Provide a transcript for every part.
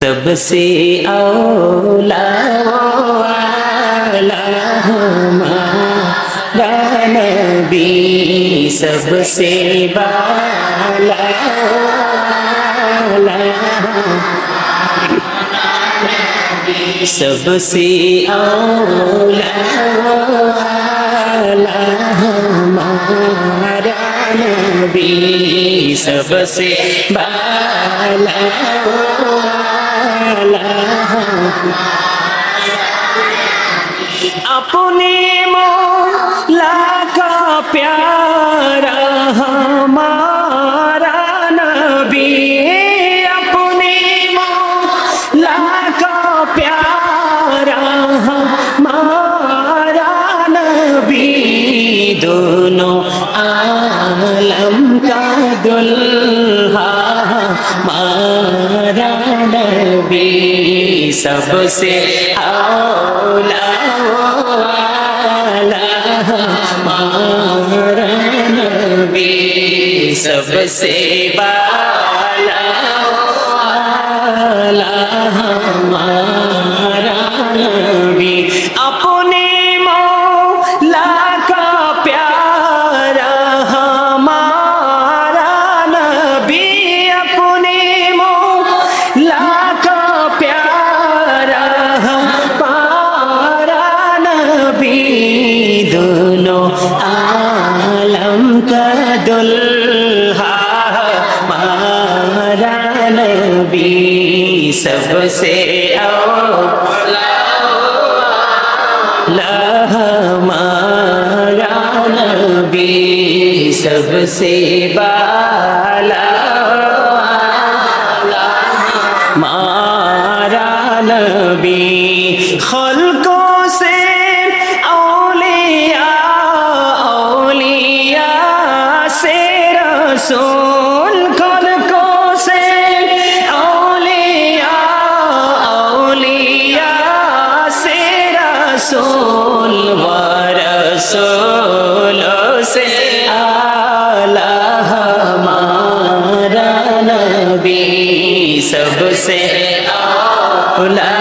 सबसे औला वाला हमारा नबी, सबसे बाला वाला, सबसे औला वाला हमारा नबी, सबसे बाला अपने मौला का प्यारा हमारा नबी, अपने मौला का प्यारा हमारा नबी, दोनों आलम का दुल्हा हमारा नबी, सबसे औला वाला हमारा नबी, सबसे बाला वाला हमारा नबी, अपने मौला का प्यारा हमारा नबी, अपने मौला का प्यारा हमारा नबी, दोनों आलम का दुल्हा हमारा नबी, सबसे औला हमारा नबी, सबसे बाला हमारा नबी, खल्कों से औलिया, औलिया से रसूल, खल्कों से औलिया, औलिया से रसूल, व रसूलों से आला हमारा नबी, सबसे औला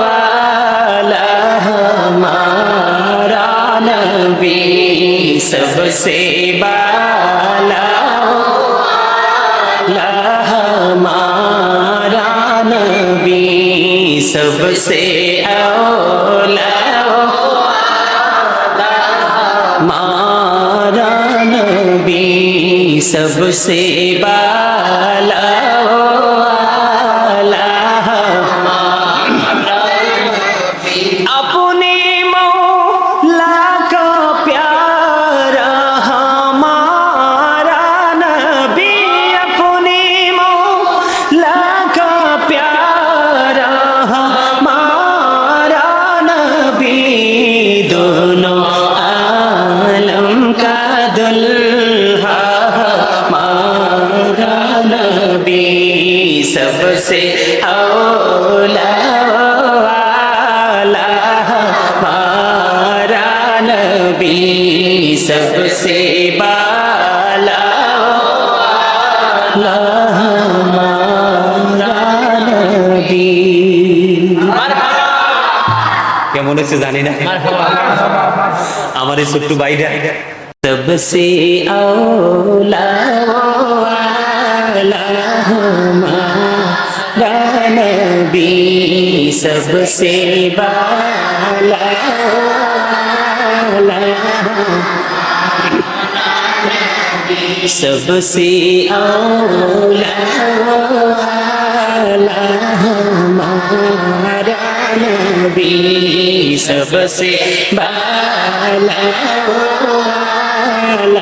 वाला हमारा नबी, सबसे बाला वाला हमारा नबी, सबसे औला वाला हमारा नबी, सबसे बाला वाला हमारा नबी, अपने मौला का प्यारा हमारा नबी, अपने मौला का प्यारा हमारा नबी, दोनों आलम का दुल्हा हमारा नबी, सबसे औला वाला हमारा नबी, सबसे बाला वाला हमारा नबी। কেমন হচ্ছে জানি না, আমার এই ছোট্ট ভাইরা, सबसे औला वाला हमारा नबी, सबसे बाला वाला, सबसे औला वाला हमारा नबी, सबसे बाला वाला।